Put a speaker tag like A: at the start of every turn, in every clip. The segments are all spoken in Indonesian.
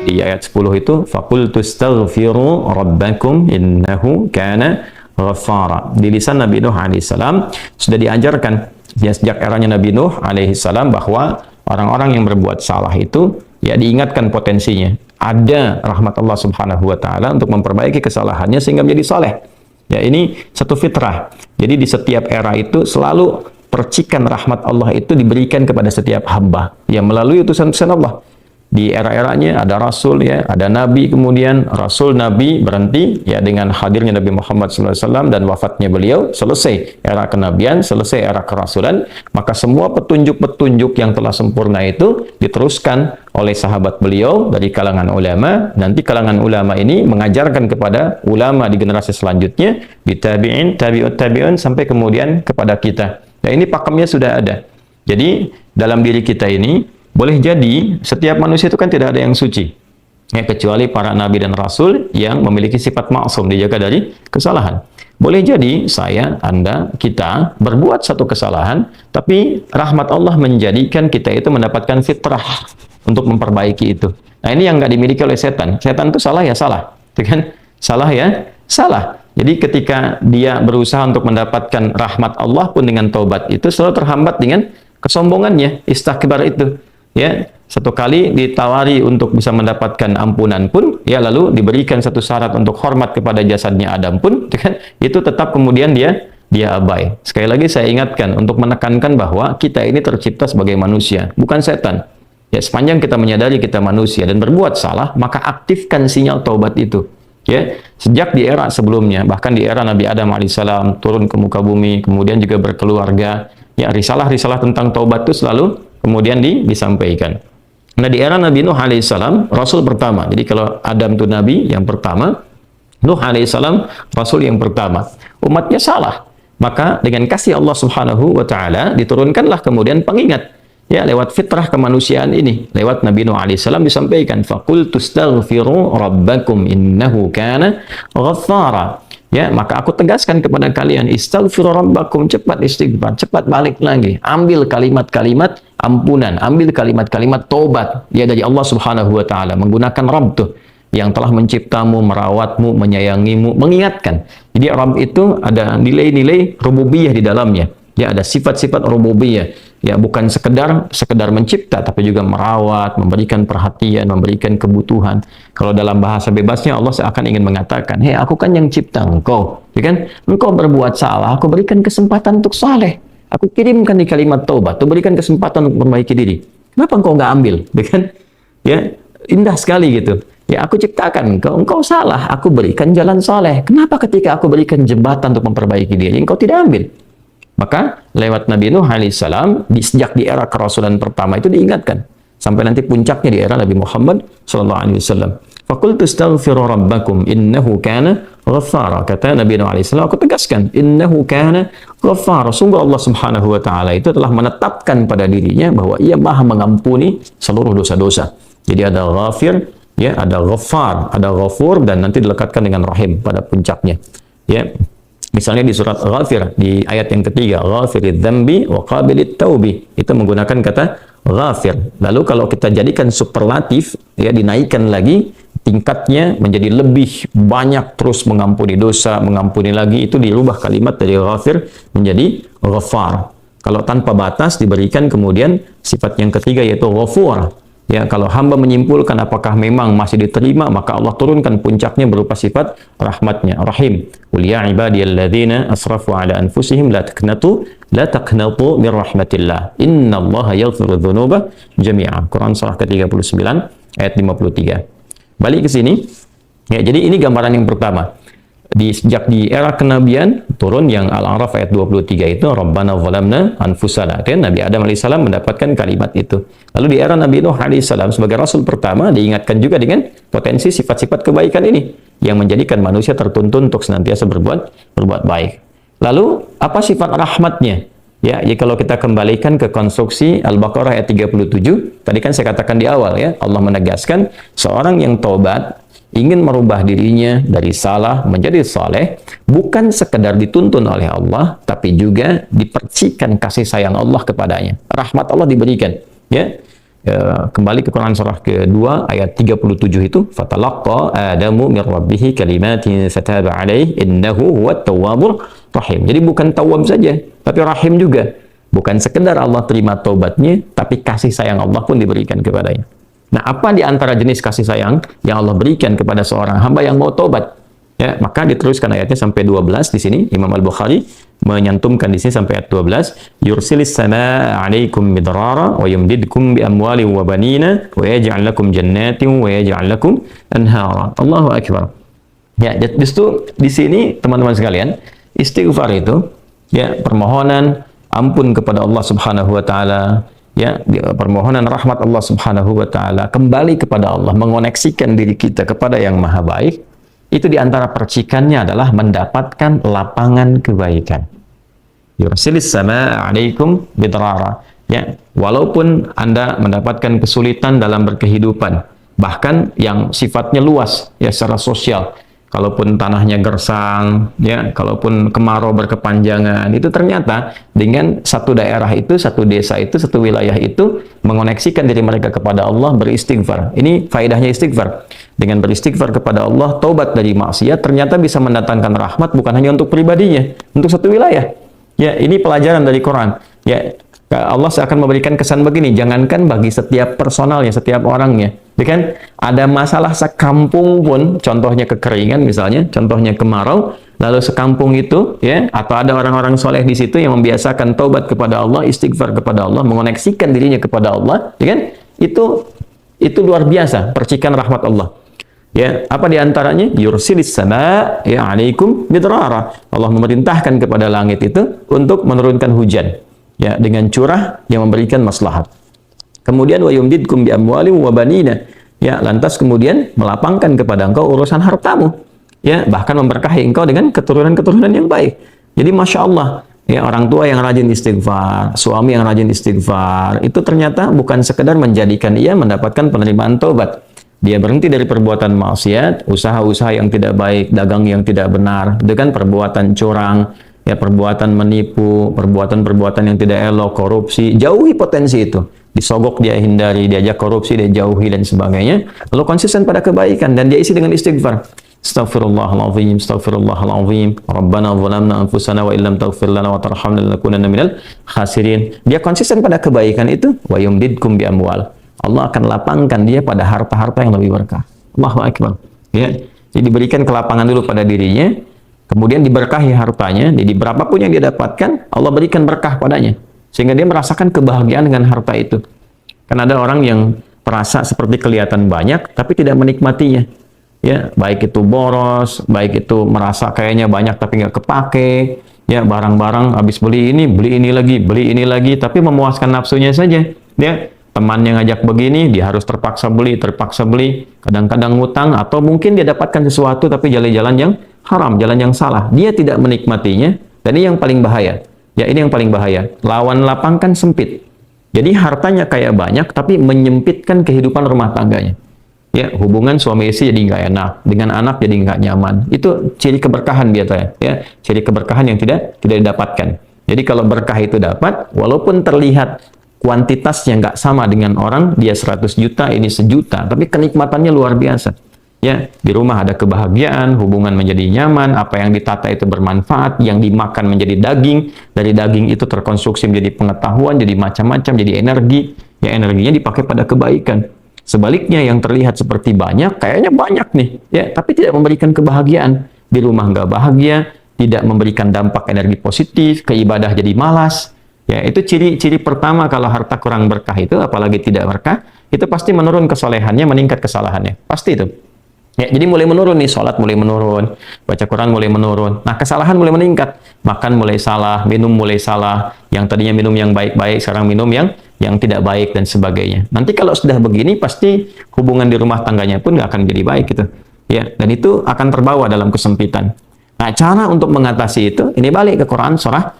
A: Di ayat 10 itu faqultu astaghfiru rabbakum innahu kana ghaffara. Di lisan Nabi Nuh alaihissalam sudah diajarkan ya, sejak eranya Nabi Nuh alaihissalam bahwa orang-orang yang berbuat salah itu ya diingatkan potensinya. Ada rahmat Allah Subhanahu wa taala untuk memperbaiki kesalahannya sehingga menjadi saleh. Ya, ini satu fitrah. Jadi di setiap era itu selalu percikan rahmat Allah itu diberikan kepada setiap hamba ya melalui utusan-utusan Allah. Di era-eranya ada rasul ya, ada nabi, kemudian rasul nabi berhenti ya dengan hadirnya Nabi Muhammad SAW dan wafatnya beliau, selesai era kenabian, selesai era kerasulan, maka semua petunjuk-petunjuk yang telah sempurna itu diteruskan oleh sahabat beliau dari kalangan ulama. Nanti kalangan ulama ini mengajarkan kepada ulama di generasi selanjutnya, di tabi'in, tabi'ut tabi'un, sampai kemudian kepada kita. Nah, ini pakemnya sudah ada. Jadi dalam diri kita ini boleh jadi setiap manusia itu kan tidak ada yang suci ya, kecuali para nabi dan rasul yang memiliki sifat maksum, dijaga dari kesalahan. Boleh jadi saya, Anda, kita berbuat satu kesalahan, tapi rahmat Allah menjadikan kita itu mendapatkan fitrah untuk memperbaiki itu. Nah, ini yang nggak dimiliki oleh setan. Setan itu salah ya salah, kan? Salah ya salah. Jadi ketika dia berusaha untuk mendapatkan rahmat Allah pun dengan taubat itu selalu terhambat dengan kesombongannya, istakbar itu. Ya, satu kali ditawari untuk bisa mendapatkan ampunan pun, ya lalu diberikan satu syarat untuk hormat kepada jasadnya Adam pun, kan, itu tetap kemudian dia abai. Sekali lagi saya ingatkan untuk menekankan bahwa kita ini tercipta sebagai manusia, bukan setan. Ya, sepanjang kita menyadari kita manusia dan berbuat salah, maka aktifkan sinyal taubat itu. Ya, sejak di era sebelumnya, bahkan di era Nabi Adam alaihissalam turun ke muka bumi, kemudian juga berkeluarga, ya risalah-risalah tentang taubat itu selalu kemudian disampaikan. Nah, di era Nabi Nuh alaihissalam, rasul pertama. Jadi kalau Adam itu nabi yang pertama, Nuh alaihissalam rasul yang pertama. Umatnya salah, maka dengan kasih Allah Subhanahu wa taala diturunkanlah kemudian pengingat. Ya, lewat fitrah kemanusiaan ini, lewat Nabi Nuh alaihissalam disampaikan, faqultu astaghfiru rabbakum innahu kana ghaffara. Ya, maka aku tegaskan kepada kalian, istaghfiru rabbakum, cepat istighfar, cepat balik lagi, ambil kalimat-kalimat ampunan, ambil kalimat-kalimat taubat ya dari Allah Subhanahu wa taala, menggunakan Rabb tuh yang telah menciptamu, merawatmu, menyayangimu, mengingatkan. Jadi Rabb itu ada nilai-nilai rububiyah di dalamnya. Ya, ada sifat-sifat rububiyah. Ya, bukan sekedar mencipta, tapi juga merawat, memberikan perhatian, memberikan kebutuhan. Kalau dalam bahasa bebasnya Allah seakan ingin mengatakan, hei, aku kan yang cipta engkau, ya kan? Engkau berbuat salah, aku berikan kesempatan untuk saleh. Aku kirimkan di kalimat taubat, aku berikan kesempatan untuk memperbaiki diri. Kenapa engkau nggak ambil, ya kan? Ya, indah sekali gitu. Ya, aku ciptakan engkau salah, aku berikan jalan saleh. Kenapa ketika aku berikan jembatan untuk memperbaiki diri, engkau tidak ambil? Maka lewat Nabi Nuh alaihissalam sejak di era kerasulan pertama itu diingatkan sampai nanti puncaknya di era Nabi Muhammad sallallahu alaihi wasallam. Faqultu astaghfiru rabbakum innahu kana ghaffara. Kata Nabi Nuh alaihissalam, aku tegaskan, innahu kana ghaffara. Sungguh Allah Subhanahu wa taala itu telah menetapkan pada dirinya bahwa Ia Maha mengampuni seluruh dosa-dosa. Jadi ada ghafir, ya, ada ghaffar, ada ghafur, dan nanti dilekatkan dengan rahim pada puncaknya. Ya. Misalnya di surat Ghafir, di ayat yang ketiga, Ghafiridz dzambi wa qabilit taubi, itu menggunakan kata ghafir. Lalu kalau kita jadikan superlatif, ya, dinaikkan lagi tingkatnya menjadi lebih banyak, terus mengampuni dosa, mengampuni lagi, itu dirubah kalimat dari ghafir menjadi ghaffar. Kalau tanpa batas diberikan kemudian sifat yang ketiga yaitu ghafur. Ya, kalau hamba menyimpulkan apakah memang masih diterima, maka Allah turunkan puncaknya berupa sifat rahmatnya, rahim. Qul ya ibadiyalladzina asrafu ala anfusihim la taqnatu min rahmatillah. Innallaha yaghfiru dzunuba jami'a. Quran surah ke-39 ayat 53. Balik ke sini. Ya, jadi ini gambaran yang pertama. Sejak di era kenabian turun yang Al-A'raf ayat 23 itu Rabbana zalamna anfusana, kan Nabi Adam alaihissalam mendapatkan kalimat itu. Lalu di era Nabi Nuh alaihissalam sebagai rasul pertama diingatkan juga dengan potensi sifat-sifat kebaikan ini yang menjadikan manusia tertuntun untuk senantiasa berbuat baik. Lalu apa sifat rahmatnya? Ya, jadi kalau kita kembalikan ke konstruksi Al-Baqarah ayat 37, tadi kan saya katakan di awal ya, Allah menegaskan seorang yang taubat ingin merubah dirinya dari salah menjadi saleh, bukan sekedar dituntun oleh Allah, tapi juga dipercikan kasih sayang Allah kepadanya. Rahmat Allah diberikan. Ya, kembali ke Quran surah kedua ayat 37 itu, fatalaqqa Adamu min rabbih kalimatin fataba alaihi innahu huwat tawwabur rahim. Jadi bukan tawwab saja, tapi rahim juga. Bukan sekedar Allah terima taubatnya, tapi kasih sayang Allah pun diberikan kepadanya. Nah, apa di antara jenis kasih sayang yang Allah berikan kepada seorang hamba yang mau taubat? Ya, maka diteruskan ayatnya sampai 12 di sini. Imam Al-Bukhari menyantumkan di sini sampai ayat 12. Yursilis samaa 'alaikum midrara wa yumdidkum bi amwalin wa banina wa yaj'al lakum jannatin wa yaj'al lakum anhara. Allahu akbar. Ya, justru di sini teman-teman sekalian, istighfar itu ya permohonan ampun kepada Allah Subhanahu wa taala, ya, permohonan rahmat Allah Subhanahu wa taala, kembali kepada Allah, mengoneksikan diri kita kepada yang maha baik. Itu diantara percikannya adalah mendapatkan lapangan kebaikan. Yursilis samaa 'alaikum bidrara. Ya, walaupun Anda mendapatkan kesulitan dalam berkehidupan, bahkan yang sifatnya luas ya secara sosial. Kalaupun tanahnya gersang, ya, kalaupun kemarau berkepanjangan, itu ternyata dengan satu daerah itu, satu desa itu, satu wilayah itu mengoneksikan diri mereka kepada Allah, beristighfar. Ini faedahnya istighfar. Dengan beristighfar kepada Allah, taubat dari maksiat, ternyata bisa mendatangkan rahmat bukan hanya untuk pribadinya, untuk satu wilayah. Ya, ini pelajaran dari Quran. Ya, Allah akan memberikan kesan begini, jangankan bagi setiap personalnya, setiap orangnya. Ya kan? Ada masalah sekampung pun, contohnya kekeringan misalnya, contohnya kemarau, lalu sekampung itu, ya, atau ada orang-orang soleh di situ yang membiasakan taubat kepada Allah, istighfar kepada Allah, mengoneksikan dirinya kepada Allah, ya kan? Itu luar biasa, percikan rahmat Allah. Ya, apa diantaranya? Yursilis sama ya 'alaikum midrara. Allah memerintahkan kepada langit itu untuk menurunkan hujan. Ya, dengan curah yang memberikan maslahat. Kemudian wa yumdidkum bi amwalin wa banina. Ya, lantas kemudian melapangkan kepada engkau urusan hartamu. Ya, bahkan memberkahi engkau dengan keturunan-keturunan yang baik. Jadi Masya Allah, ya, orang tua yang rajin istighfar, suami yang rajin istighfar, itu ternyata bukan sekedar menjadikan ia mendapatkan penerimaan taubat. Dia berhenti dari perbuatan maksiat, usaha-usaha yang tidak baik, dagang yang tidak benar, dengan perbuatan curang, ya, perbuatan menipu, perbuatan-perbuatan yang tidak elok, korupsi, jauhi potensi itu. Disogok dia hindari, diajak korupsi dia jauhi dan sebagainya. Lalu konsisten pada kebaikan dan dia isi dengan istighfar. Astaghfirullahaladzim, astaghfirullahaladzim. Rabbana zalamna anfusana wa illam taghfir lana wa tarhamna lanakunanna minal khasirin. Dia konsisten pada kebaikan itu, wa yumdidkum bi amwal. Allah akan lapangkan dia pada harta-harta yang lebih berkah. Allahu akbar. Ya. Jadi diberikan kelapangan dulu pada dirinya, kemudian diberkahi hartanya. Jadi berapapun yang dia dapatkan, Allah berikan berkah padanya. Sehingga dia merasakan kebahagiaan dengan harta itu. Karena ada orang yang merasa seperti kelihatan banyak, tapi tidak menikmatinya. Ya, baik itu boros, baik itu merasa kayaknya banyak tapi nggak kepake. Ya, barang-barang habis beli ini lagi, tapi memuaskan nafsunya saja. Ya, temannya ngajak begini, dia harus terpaksa beli. Kadang-kadang ngutang, atau mungkin dia dapatkan sesuatu tapi jalan-jalan yang haram, jalan yang salah. Dia tidak menikmatinya, dan ini yang paling bahaya. Ya, ini yang paling bahaya. Lawan lapang kan sempit. Jadi hartanya kayak banyak, tapi menyempitkan kehidupan rumah tangganya. Ya, hubungan suami istri jadi nggak enak, dengan anak jadi nggak nyaman. Itu ciri keberkahan biasanya. Ya, ciri keberkahan yang tidak didapatkan. Jadi kalau berkah itu dapat, walaupun terlihat kuantitasnya nggak sama dengan orang, dia 100 juta, ini 1 juta, tapi kenikmatannya luar biasa. Ya, di rumah ada kebahagiaan, hubungan menjadi nyaman, apa yang ditata itu bermanfaat, yang dimakan menjadi daging, dari daging itu terkonstruksi menjadi pengetahuan, jadi macam-macam, jadi energi, ya, energinya dipakai pada kebaikan. Sebaliknya yang terlihat seperti banyak, kayaknya banyak nih, ya, tapi tidak memberikan kebahagiaan. Di rumah nggak bahagia, tidak memberikan dampak energi positif, ke ibadah jadi malas. Ya, itu ciri-ciri pertama kalau harta kurang berkah itu, apalagi tidak berkah, itu pasti menurun kesolehannya, meningkat kesalahannya. Pasti itu. Ya, jadi mulai menurun nih, sholat mulai menurun, baca Quran mulai menurun. Nah, kesalahan mulai meningkat, makan mulai salah, minum mulai salah. Yang tadinya minum yang baik-baik, sekarang minum yang tidak baik dan sebagainya. Nanti kalau sudah begini, pasti hubungan di rumah tangganya pun nggak akan jadi baik gitu. Ya, dan itu akan terbawa dalam kesempitan. Nah, cara untuk mengatasi itu, ini balik ke Quran surah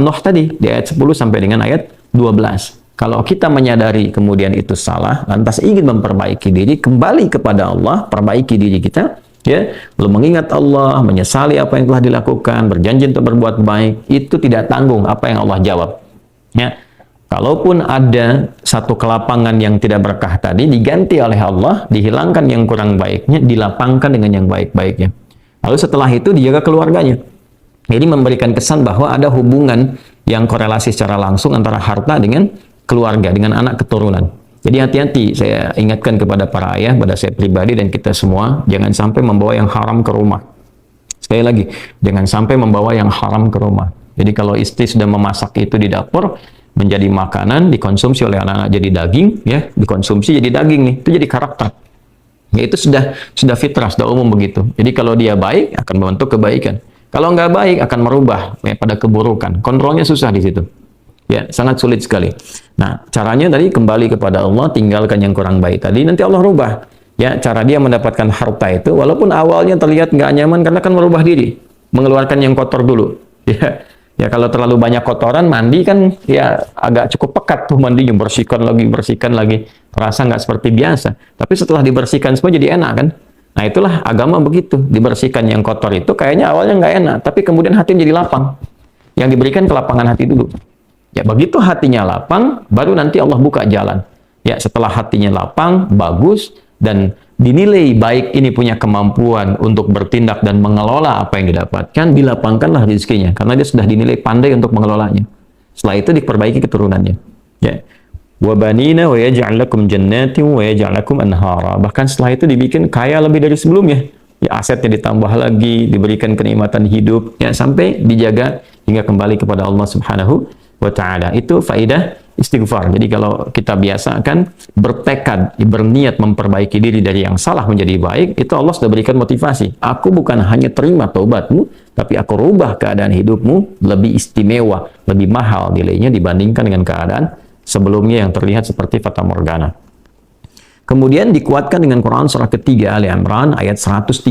A: Nuh tadi di ayat 10 sampai dengan ayat 12. Kalau kita menyadari kemudian itu salah, lantas ingin memperbaiki diri, kembali kepada Allah, perbaiki diri kita, ya, lalu mengingat Allah, menyesali apa yang telah dilakukan, berjanji untuk berbuat baik, itu tidak tanggung apa yang Allah jawab. Ya, Kalaupun ada satu kelapangan yang tidak berkah tadi, diganti oleh Allah, dihilangkan yang kurang baiknya, dilapangkan dengan yang baik-baiknya. Lalu setelah itu dijaga keluarganya. Jadi memberikan kesan bahwa ada hubungan yang korelasi secara langsung antara harta dengan keluarga, dengan anak keturunan. Jadi hati-hati, saya ingatkan kepada para ayah, pada saya pribadi dan kita semua, jangan sampai membawa yang haram ke rumah. Sekali lagi, jangan sampai membawa yang haram ke rumah. Jadi kalau istri sudah memasak itu di dapur, menjadi makanan, dikonsumsi oleh anak-anak jadi daging, ya, dikonsumsi jadi daging nih, itu jadi karakter. Ya, itu sudah fitrah, sudah umum begitu. Jadi kalau dia baik, akan membentuk kebaikan. Kalau nggak baik, akan merubah ya, pada keburukan. Kontrolnya susah di situ. Ya, sangat sulit sekali. Nah, caranya tadi kembali kepada Allah, tinggalkan yang kurang baik tadi, nanti Allah rubah. Ya, cara dia mendapatkan harta itu, walaupun awalnya terlihat nggak nyaman, karena kan merubah diri, mengeluarkan yang kotor dulu. Ya, ya kalau terlalu banyak kotoran, mandi kan ya agak cukup pekat tuh mandinya, bersihkan lagi, terasa nggak seperti biasa. Tapi setelah dibersihkan semua jadi enak kan? Nah itulah agama begitu, dibersihkan yang kotor itu kayaknya awalnya nggak enak, tapi kemudian hati jadi lapang. Yang diberikan kelapangan hati dulu. Ya begitu hatinya lapang, baru nanti Allah buka jalan. Ya setelah hatinya lapang, bagus, dan dinilai baik ini punya kemampuan untuk bertindak dan mengelola apa yang didapatkan, dilapangkanlah rezekinya karena dia sudah dinilai pandai untuk mengelolanya. Setelah itu diperbaiki keturunannya. Ya. Wa banina wa yaj'al lakum jannatin wa yaj'al lakum anhara. Bahkan setelah itu dibikin kaya lebih dari sebelumnya. Ya asetnya ditambah lagi, diberikan kenikmatan hidup, ya sampai dijaga hingga kembali kepada Allah Subhanahu wa taala. Itu faidah istighfar. Jadi kalau kita biasakan bertekad, berniat memperbaiki diri dari yang salah menjadi baik, itu Allah sudah berikan motivasi. Aku bukan hanya terima taubatmu, tapi aku rubah keadaan hidupmu lebih istimewa, lebih mahal nilainya dibandingkan dengan keadaan sebelumnya yang terlihat seperti fata morgana. Kemudian dikuatkan dengan Quran surah ketiga Ali Imran ayat 135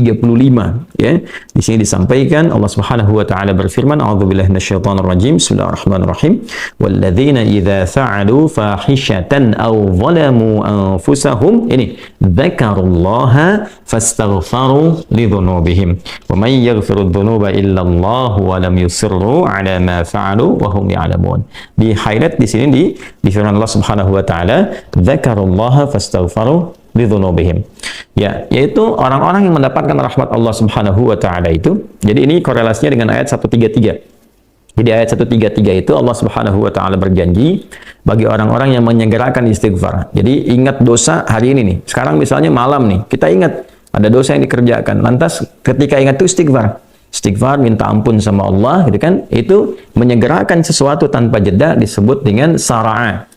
A: ya. Di sini disampaikan Allah Subhanahu wa taala berfirman, a'udzubillahi minasyaitonir rajim. Bismillahirrahmanirrahim. Walladzina idza fa'alu fahishatan aw zalamu anfusahum ini dzakarullaha fastaghfaru lidzunubihim. Wa may yaghfiru dzunuba illa Allah wa lam yusirru ala ma fa'alu wa hum ya'lamun. Di highlight di sini di firman Allah Subhanahu wa taala, dzakarullaha fastaghfaru lidzunubihim. Ya, yaitu orang-orang yang mendapatkan rahmat Allah Subhanahu wa taala itu. Jadi ini korelasinya dengan ayat 133. Jadi ayat 133 itu Allah Subhanahu wa taala berjanji bagi orang-orang yang menyegerakan istighfar. Jadi ingat dosa hari ini nih. Sekarang misalnya malam nih, kita ingat ada dosa yang dikerjakan. Lantas ketika ingat itu istighfar. Istighfar minta ampun sama Allah gitu kan. Itu menyegerakan sesuatu tanpa jeda disebut dengan sara'a.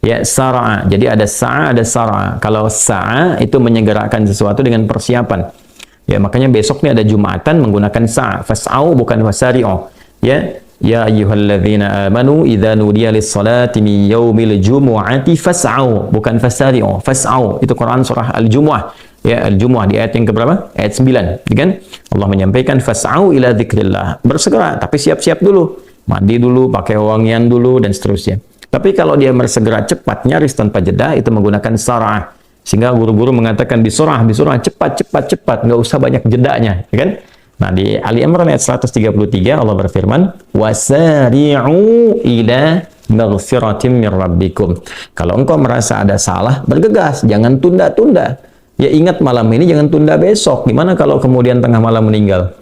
A: Ya, sara'a. Jadi ada sa'a, ada sara'a. Kalau sa'a itu menyegerakan sesuatu dengan persiapan. Ya, makanya besok ini ada Jumatan menggunakan sa'a. Fas'au bukan fasari'u. Ya, ya ayyuhalladzina amanu idza nudiya lis-salati min yaumil jumu'ati fas'au bukan fasari'u. Fas'au itu Quran surah Al-Jumu'ah. Ya, Al-Jumu'ah di ayat yang keberapa? Ayat 9. Kan? Allah menyampaikan fas'au ila dzikrillah. Bersegera, tapi siap-siap dulu. Mandi dulu, pakai wangian dulu dan seterusnya. Tapi kalau dia bersegera cepat, nyaris tanpa jeda, itu menggunakan sara'ah. Sehingga guru-guru mengatakan bisurah, cepat, nggak usah banyak jedanya, ya kan? Nah, di Ali Imran ayat 133 Allah berfirman, "Wasari'u ila maghfiratin min rabbikum." Kalau engkau merasa ada salah, bergegas, jangan tunda-tunda. Ya ingat malam ini, jangan tunda besok. Gimana kalau kemudian tengah malam meninggal?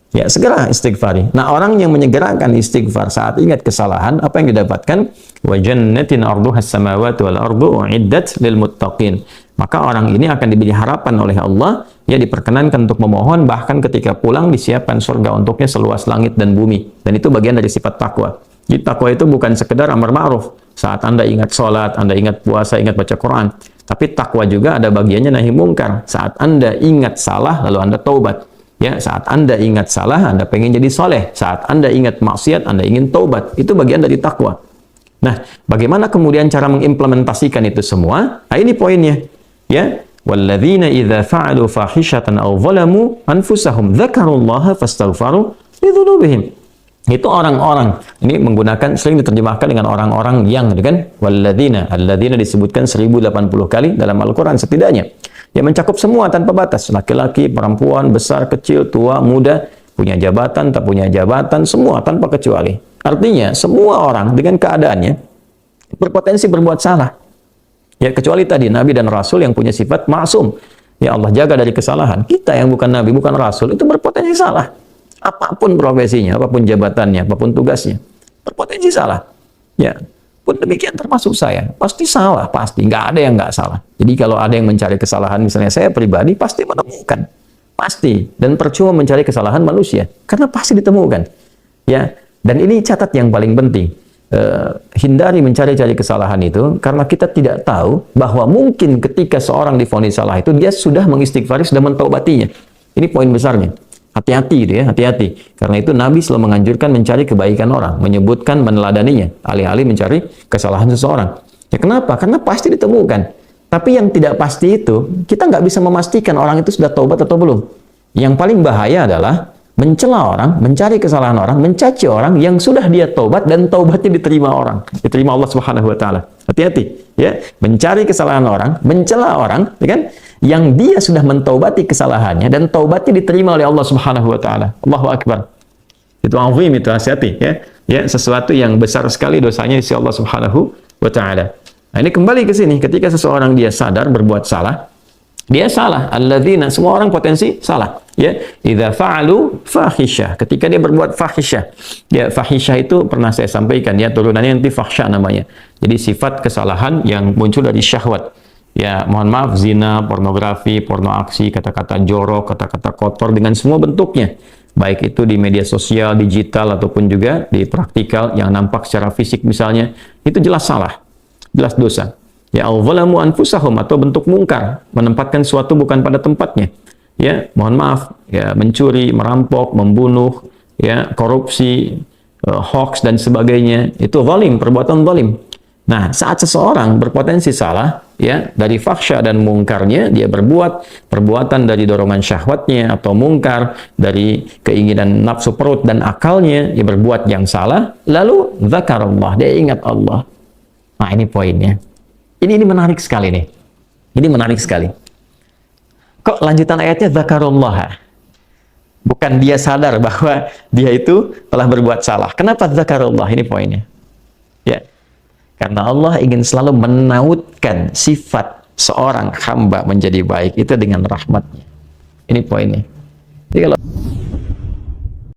A: Ya, segera istighfari. Nah, orang yang menyegerakan istighfar saat ingat kesalahan, apa yang didapatkan? Wa jannatin arduhas samawati wal ardu uiddat lil muttaqin. Maka orang ini akan diberi harapan oleh Allah, ya diperkenankan untuk memohon, bahkan ketika pulang disiapkan surga untuknya seluas langit dan bumi. Dan itu bagian dari sifat takwa. Jadi takwa itu bukan sekedar amar ma'ruf. Saat Anda ingat sholat, Anda ingat puasa, ingat baca Quran. Tapi takwa juga ada bagiannya nahi mungkar. Saat Anda ingat salah, lalu Anda taubat. Ya, saat Anda ingat salah, Anda pengen jadi soleh. Saat Anda ingat maksiat, Anda ingin taubat. Itu bagian dari takwa. Nah, bagaimana kemudian cara mengimplementasikan itu semua? Nah, ini poinnya. Ya, walladzina idza fa'alu fahishatan aw zalamu anfusahum dzakarullaha fastaghfaru lidzunubihim. Itu orang-orang. Ini menggunakan sering diterjemahkan dengan orang-orang yang, gitu kan? Walladzina, alladzina disebutkan 1080 kali dalam Al-Qur'an setidaknya. Ya mencakup semua tanpa batas, laki-laki, perempuan, besar, kecil, tua, muda, punya jabatan, tak punya jabatan, semua tanpa kecuali. Artinya semua orang dengan keadaannya berpotensi berbuat salah. Ya, kecuali tadi Nabi dan Rasul yang punya sifat maksum. Ya, Allah jaga dari kesalahan. Kita yang bukan Nabi, bukan Rasul, itu berpotensi salah. Apapun profesinya, apapun jabatannya, apapun tugasnya, berpotensi salah. Ya, pun demikian termasuk saya. Pasti salah, pasti. Nggak ada yang nggak salah. Jadi kalau ada yang mencari kesalahan, misalnya saya pribadi, pasti menemukan. Pasti. Dan percuma mencari kesalahan manusia. Karena pasti ditemukan. Ya, dan ini catat yang paling penting. Hindari mencari-cari kesalahan itu karena kita tidak tahu bahwa mungkin ketika seorang divonis salah itu dia sudah mengistighfari, sudah mentaubatinya. Ini poin besarnya. Hati-hati gitu ya, hati-hati. Karena itu Nabi selalu menganjurkan mencari kebaikan orang, menyebutkan, meneladaninya, alih-alih mencari kesalahan seseorang. Ya kenapa? Karena pasti ditemukan. Tapi yang tidak pasti itu kita nggak bisa memastikan orang itu sudah taubat atau belum. Yang paling bahaya adalah mencela orang, mencari kesalahan orang, mencaci orang yang sudah dia taubat dan taubatnya diterima orang, diterima Allah Subhanahu wa taala. Hati-hati ya, mencari kesalahan orang, mencela orang, ya kan? Yang dia sudah mentaubati kesalahannya dan taubatnya diterima oleh Allah Subhanahu wa taala. Allahu akbar. Itu azim, itu hati-hati ya. Ya, sesuatu yang besar sekali dosanya di sisi Allah Subhanahu wa taala. Nah, ini kembali ke sini ketika seseorang dia sadar berbuat salah, dia salah. Alladzina, semua orang potensi salah. Ya, idza fa'alu fahisyah. Ketika dia berbuat fahisyah. Ya, fahisyah itu pernah saya sampaikan ya, turunannya nanti fahsya namanya. Jadi sifat kesalahan yang muncul dari syahwat. Ya, mohon maaf, zina, pornografi, porno aksi, kata-kata jorok, kata-kata kotor dengan semua bentuknya. Baik itu di media sosial, digital ataupun juga di praktikal yang nampak secara fisik misalnya, itu jelas salah. Jelas dosa. Ya, al-zalamu anfusahum, atau bentuk mungkar, menempatkan suatu bukan pada tempatnya. Ya, mohon maaf, ya, mencuri, merampok, membunuh, ya, korupsi, hoax dan sebagainya, itu zalim, perbuatan zalim. Nah, saat seseorang berpotensi salah, ya, dari fahsya dan mungkarnya, dia berbuat perbuatan dari dorongan syahwatnya atau mungkar dari keinginan nafsu perut dan akalnya, dia berbuat yang salah, lalu zakarullah, dia ingat Allah. Nah, ini poinnya. Ini menarik sekali nih. Ini menarik sekali. Kok lanjutan ayatnya zakarullah? Bukan dia sadar bahwa dia itu telah berbuat salah. Kenapa zakarullah? Ini poinnya. Ya. Karena Allah ingin selalu menautkan sifat seorang hamba menjadi baik itu dengan rahmatnya. Ini poinnya. Jadi kalau